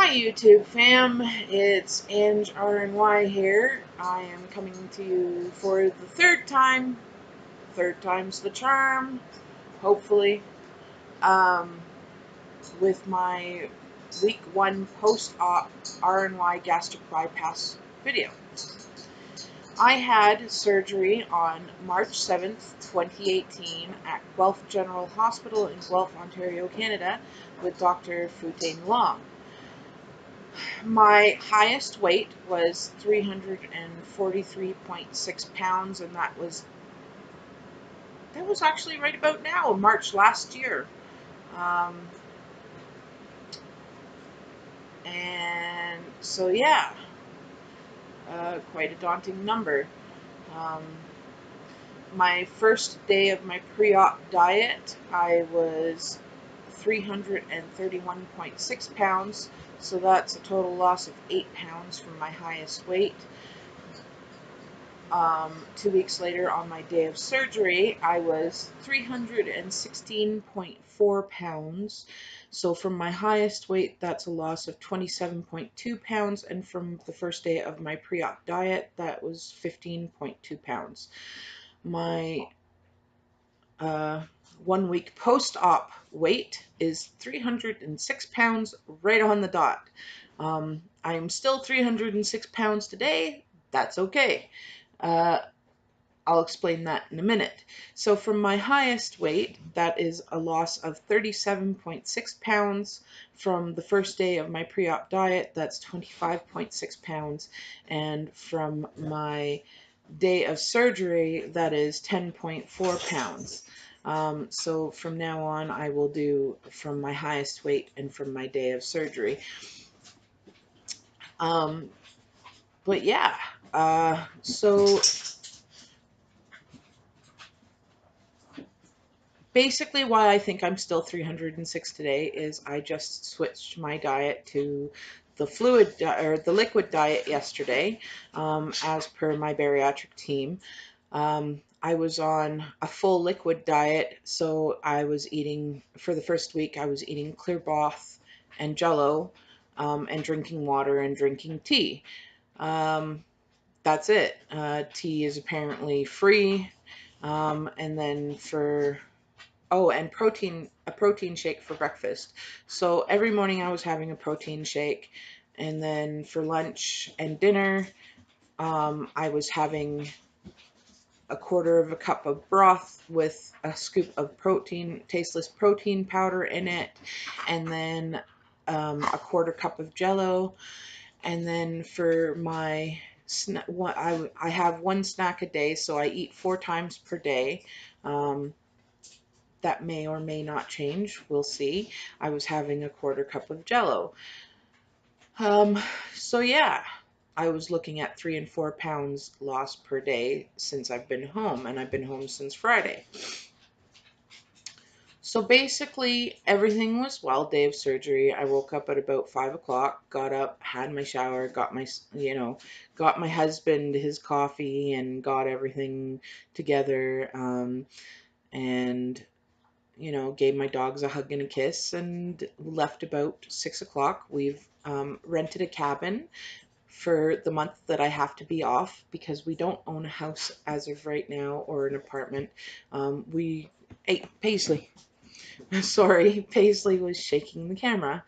Hi YouTube fam, it's Ange RNY here. I am coming to you for the third time. Third time's the charm, hopefully, um, with my week 1 post-op RNY gastric bypass video. I had surgery on March 7th, 2018 at Guelph General Hospital in Guelph, Ontario, Canada with Dr. Futain Long. My highest weight was 343.6 pounds, and that was actually right about now, March last year. And so yeah, quite a daunting number. My first day of my pre-op diet, I was 331.6 pounds, so that's a total loss of 8 pounds from my highest weight. 2 weeks later, on my day of surgery, I was 316.4 pounds. So from my highest weight, that's a loss of 27.2 pounds. And from the first day of my pre-op diet, that was 15.2 pounds. My 1 week post-op weight is 306 pounds, right on the dot. I'm still 306 pounds today. That's okay. I'll explain that in a minute. So from my highest weight, that is a loss of 37.6 pounds. From the first day of my pre-op diet, that's 25.6 pounds. And from my day of surgery, that is 10.4 pounds. So from now on, I will do from my highest weight and from my day of surgery. But yeah, so basically why I think I'm still 306 today is I just switched my diet to the the liquid diet yesterday, as per my bariatric team. I was on a full liquid diet, so I was eating, for the first week, I was eating clear broth and jello, and drinking water and drinking tea. That's it. Tea is apparently free. And then and a protein shake for breakfast. So every morning I was having a protein shake, and then for lunch and dinner, I was having a quarter of a cup of broth with a scoop of tasteless protein powder in it, and then a quarter cup of jello. And then for my I have one snack a day, so I eat 4 times per day. That may or may not change. We'll see. I was having a quarter cup of jello. So yeah, I was looking at 3 and 4 pounds lost per day since I've been home, and I've been home since Friday. So basically, everything was well. Day of surgery, I woke up at about 5 o'clock, got up, had my shower, got my husband his coffee, and got everything together, and gave my dogs a hug and a kiss, and left about 6 o'clock. We've rented a cabin for the month that I have to be off, because we don't own a house as of right now, or an apartment. Hey, Paisley. Sorry, Paisley was shaking the camera.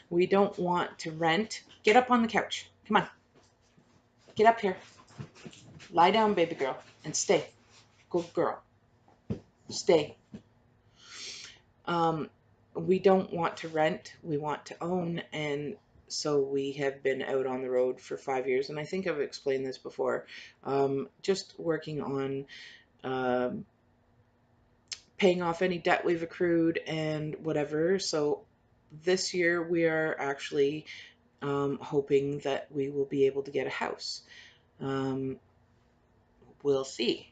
We don't want to rent. Get up on the couch. Come on. Get up here. Lie down, baby girl, and stay. Good girl. Stay. We don't want to rent, we want to own, and so we have been out on the road for 5 years, and I think I've explained this before, just working on paying off any debt we've accrued and whatever. So this year we are actually hoping that we will be able to get a house. We'll see.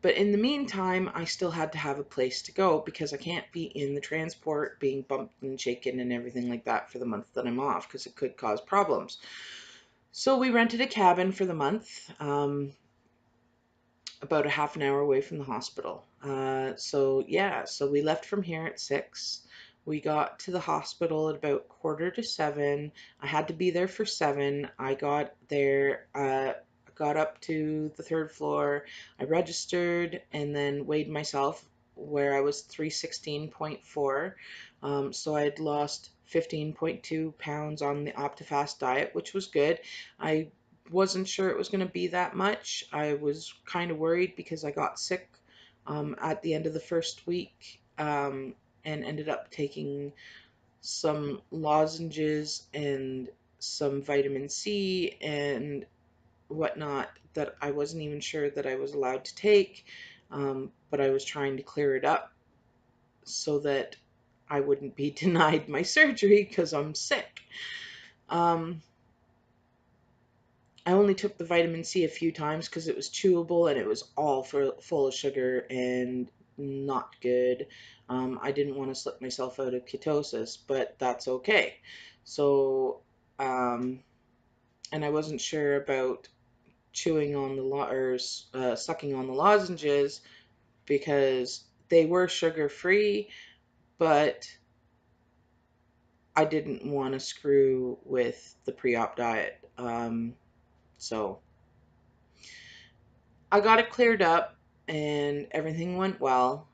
But in the meantime, I still had to have a place to go, because I can't be in the transport being bumped and shaken and everything like that for the month that I'm off, because it could cause problems. So we rented a cabin for the month, about a half an hour away from the hospital. So yeah, so we left from here at 6. We got to the hospital at about 6:45. I had to be there for 7. I got there, got up to the third floor. I registered and then weighed myself where I was 316.4. So I'd lost 15.2 pounds on the OptiFast diet, which was good. I wasn't sure it was going to be that much. I was kind of worried because I got sick at the end of the first week, and ended up taking some lozenges and some vitamin C and whatnot that I wasn't even sure that I was allowed to take, but I was trying to clear it up so that I wouldn't be denied my surgery because I'm sick. Um, I only took the vitamin C a few times because it was chewable and it was all full of sugar and not good. I didn't want to slip myself out of ketosis, but that's okay. So, and I wasn't sure about chewing on the or sucking on the lozenges because they were sugar free, but I didn't want to screw with the pre-op diet. So I got it cleared up and everything went well.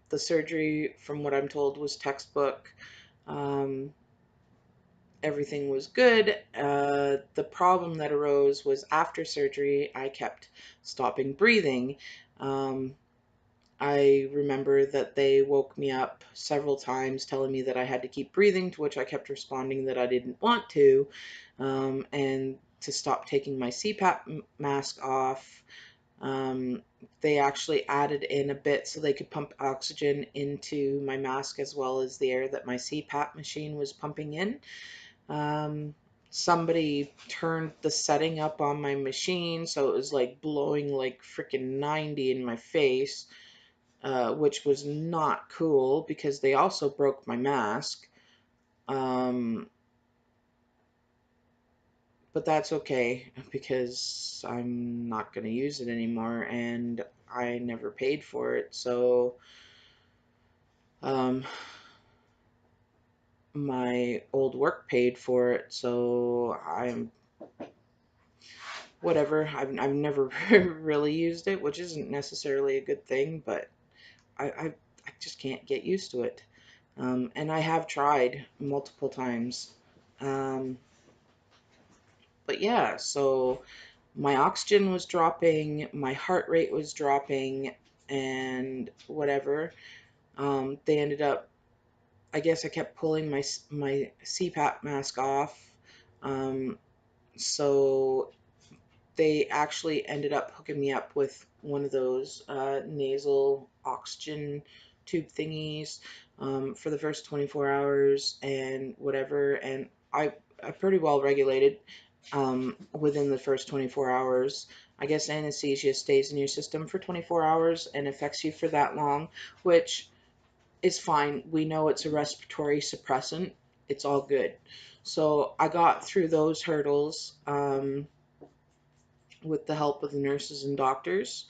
The surgery, from what I'm told, was textbook. Um, Everything was good. The problem that arose was after surgery, I kept stopping breathing. Um, I remember that they woke me up several times telling me that I had to keep breathing, to which I kept responding that I didn't want to, and to stop taking my CPAP mask off. Um, they actually added in a bit so they could pump oxygen into my mask as well as the air that my CPAP machine was pumping in. Um, Somebody turned the setting up on my machine so it was like blowing like freaking 90 in my face, which was not cool because they also broke my mask. Um, but that's okay because I'm not going to use it anymore and I never paid for it. So, um, my old work paid for it. So I'm whatever. I've never really used it, which isn't necessarily a good thing, but I just can't get used to it. And I have tried multiple times. Um, but yeah, so my oxygen was dropping, my heart rate was dropping, and whatever. They ended up, I guess I kept pulling my CPAP mask off. Um, so they actually ended up hooking me up with one of those nasal oxygen tube thingies for the first 24 hours and whatever. And I pretty well regulated within the first 24 hours. I guess anesthesia stays in your system for 24 hours and affects you for that long, which is fine. We know it's a respiratory suppressant. It's all good. So I got through those hurdles. With the help of the nurses and doctors.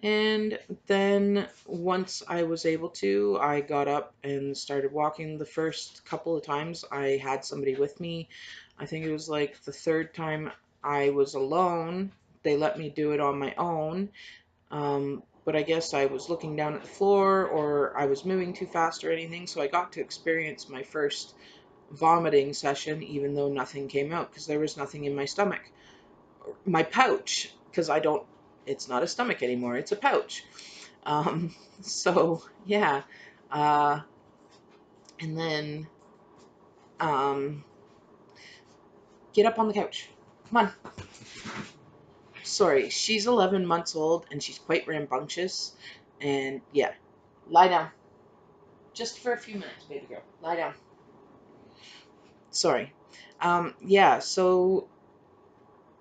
And then once I was able to, I got up and started walking. The first couple of times I had somebody with me. I think it was like the third time I was alone. They let me do it on my own. But I guess I was looking down at the floor or I was moving too fast or anything. So I got to experience my first vomiting session, even though nothing came out because there was nothing in my stomach, my pouch, because I don't, it's not a stomach anymore, it's a pouch. So yeah, uh, and then um, get up on the couch. Come on. Sorry, she's 11 months old and she's quite rambunctious. And yeah, lie down. Just for a few minutes, baby girl. Lie down. Sorry. Yeah, so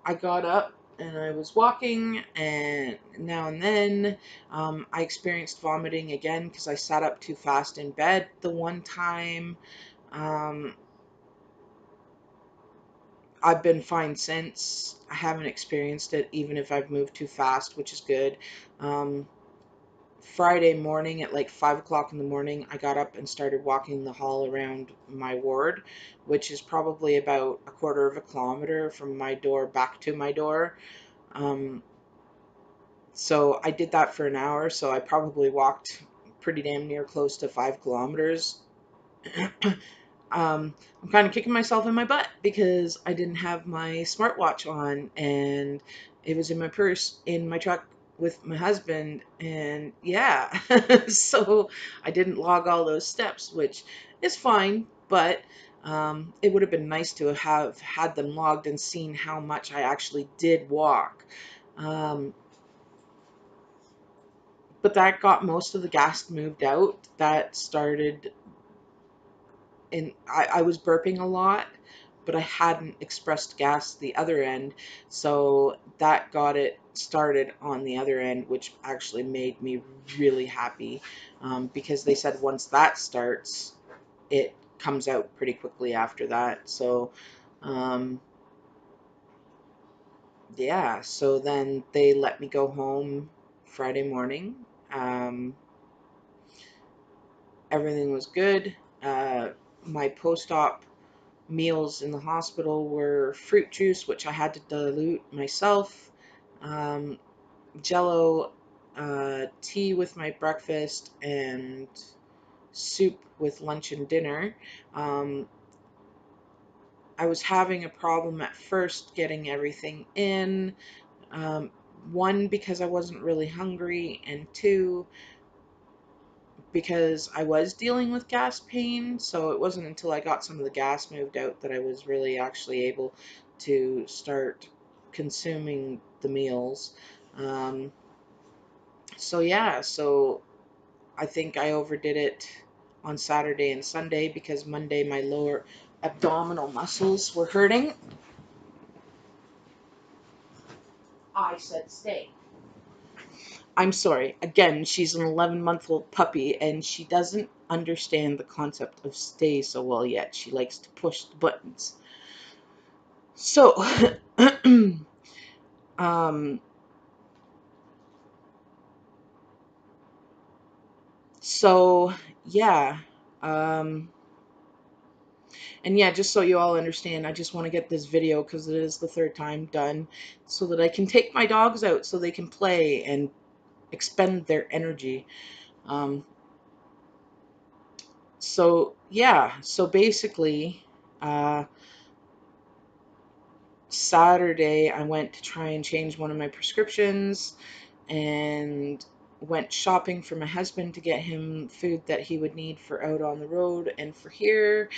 I got up and I was walking, and now and then I experienced vomiting again because I sat up too fast in bed the one time. Um, I've been fine since. I haven't experienced it even if I've moved too fast, which is good. Um, Friday morning at like 5 o'clock in the morning, I got up and started walking the hall around my ward, which is probably about a quarter of a kilometer from my door back to my door. Um, so I did that for an hour. So I probably walked pretty damn near close to 5 kilometers. I'm kind of kicking myself in my butt because I didn't have my smartwatch on, and it was in my purse in my truck with my husband. And yeah, so I didn't log all those steps, which is fine, but it would have been nice to have had them logged and seen how much I actually did walk. Um, but that got most of the gas moved out. That started, and I was burping a lot, but I hadn't expressed gas the other end. So that got it started on the other end, which actually made me really happy, because they said once that starts, it comes out pretty quickly after that. So, um, yeah, so then they let me go home Friday morning. Um, Everything was good. My post-op meals in the hospital were fruit juice, which I had to dilute myself, um, Jello, tea with my breakfast, and soup with lunch and dinner. Um, I was having a problem at first getting everything in. Um, One, because I wasn't really hungry, and two, because I was dealing with gas pain, so it wasn't until I got some of the gas moved out that I was really actually able to start consuming the meals. Um, so yeah, so I think I overdid it on Saturday and Sunday because Monday my lower abdominal muscles were hurting. I said stay. I'm sorry. Again, she's an 11-month-old puppy and she doesn't understand the concept of stay so well yet. She likes to push the buttons. So, um, so yeah, um, and yeah, just so you all understand, I just want to get this video because it is the third time done, so that I can take my dogs out so they can play and expend their energy. Um, so yeah, so basically, uh, Saturday, I went to try and change one of my prescriptions and went shopping for my husband to get him food that he would need for out on the road and for here,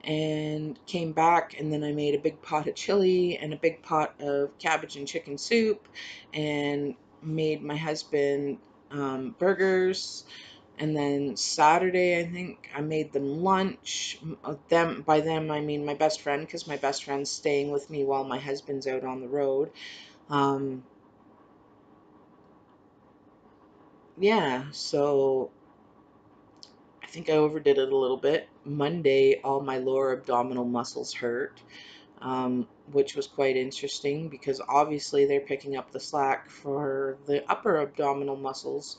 and came back, and then I made a big pot of chili and a big pot of cabbage and chicken soup and made my husband burgers. And then Saturday, I think I made them lunch. Them, by them I mean my best friend, because my best friend's staying with me while my husband's out on the road. Um, yeah, so I think I overdid it a little bit. Monday, all my lower abdominal muscles hurt, which was quite interesting because obviously they're picking up the slack for the upper abdominal muscles,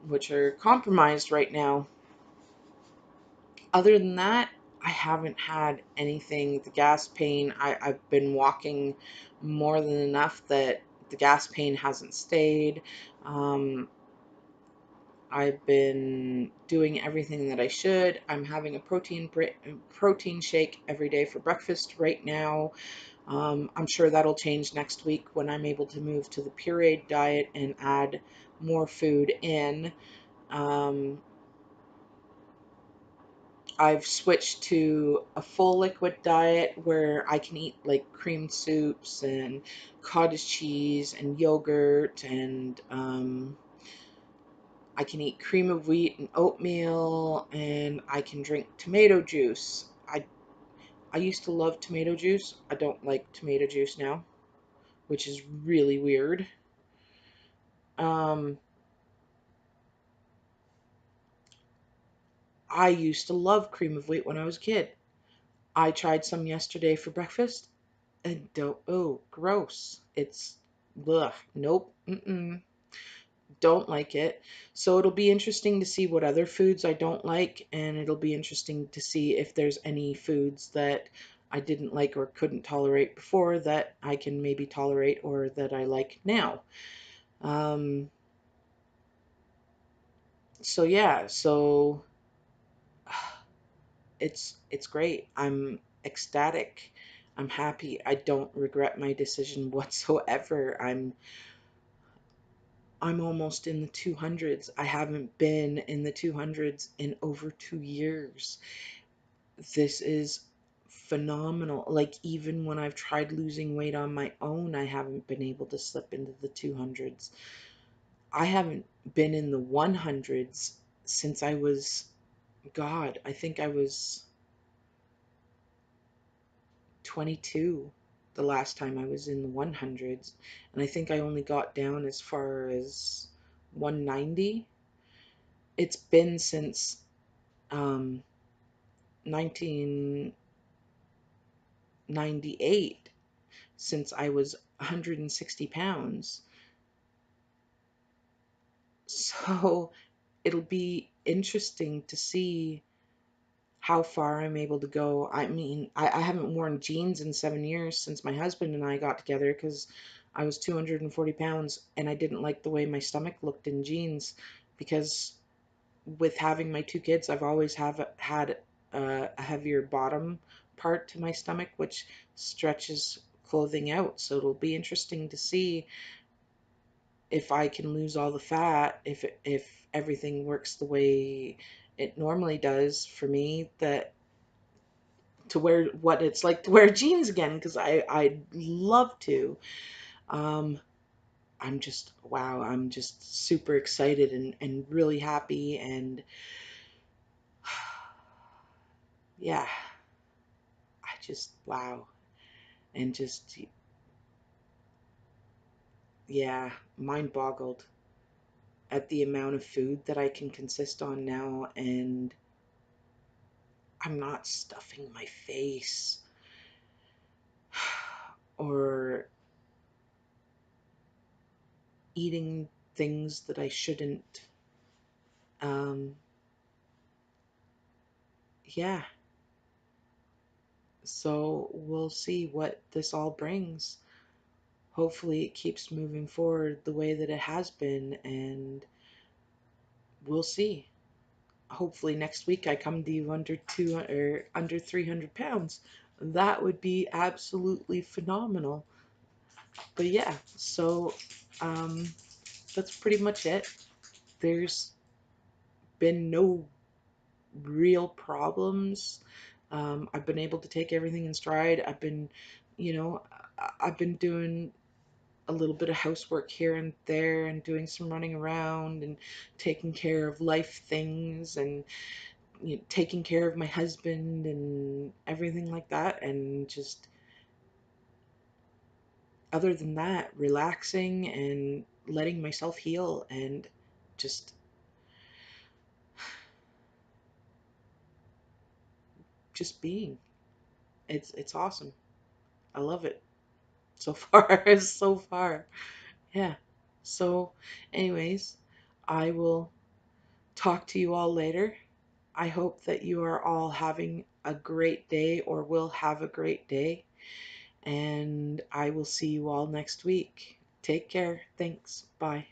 which are compromised right now. Other than that, I haven't had anything. The gas pain, I've been walking more than enough that the gas pain hasn't stayed. Um, I've been doing everything that I should. I'm having a protein shake every day for breakfast right now. I'm sure that'll change next week when I'm able to move to the pureed diet and add more food in. Um, I've switched to a full liquid diet where I can eat like cream soups and cottage cheese and yogurt, and I can eat cream of wheat and oatmeal, and I can drink tomato juice. I used to love tomato juice. I don't like tomato juice now, which is really weird. Um, I used to love cream of wheat when I was a kid. I tried some yesterday for breakfast and don't, oh, gross. It's, ugh, nope, mm-mm. don't like it. So it'll be interesting to see what other foods I don't like, and it'll be interesting to see if there's any foods that I didn't like or couldn't tolerate before that I can maybe tolerate or that I like now. Um, so yeah, so it's great. I'm ecstatic. I'm happy. I don't regret my decision whatsoever. I'm almost in the 200s. I haven't been in the 200s in over 2 years. This is phenomenal. Like, even when I've tried losing weight on my own, I haven't been able to slip into the 200s. I haven't been in the 100s since I was, God, I think I was 22 the last time I was in the 100s. And I think I only got down as far as 190. It's been since 1998 since I was 160 pounds. So it'll be interesting to see how far I'm able to go. I mean, I haven't worn jeans in 7 years since my husband and I got together because I was 240 pounds and I didn't like the way my stomach looked in jeans because with having my two kids, I've always have had a heavier bottom part to my stomach, which stretches clothing out. So it'll be interesting to see if I can lose all the fat, if everything works the way it normally does for me, that to wear what it's like to wear jeans again, because I'd love to. Um, I'm just wow, I'm just super excited and really happy and yeah, I just wow. And just yeah, mind boggled at the amount of food that I can consist on now, and I'm not stuffing my face or eating things that I shouldn't. Um, yeah, so we'll see what this all brings. Hopefully, it keeps moving forward the way that it has been, and we'll see. Hopefully, next week I come to you under 200 or under 300 pounds. That would be absolutely phenomenal. But yeah, so um, that's pretty much it. There's been no real problems. I've been able to take everything in stride. You know, I've been doing a little bit of housework here and there and doing some running around and taking care of life things and taking care of my husband and everything like that. And just other than that, relaxing and letting myself heal and just just being. It's awesome. I love it so far. So far. Yeah. So anyways, I will talk to you all later. I hope that you are all having a great day or will have a great day. And I will see you all next week. Take care. Thanks. Bye.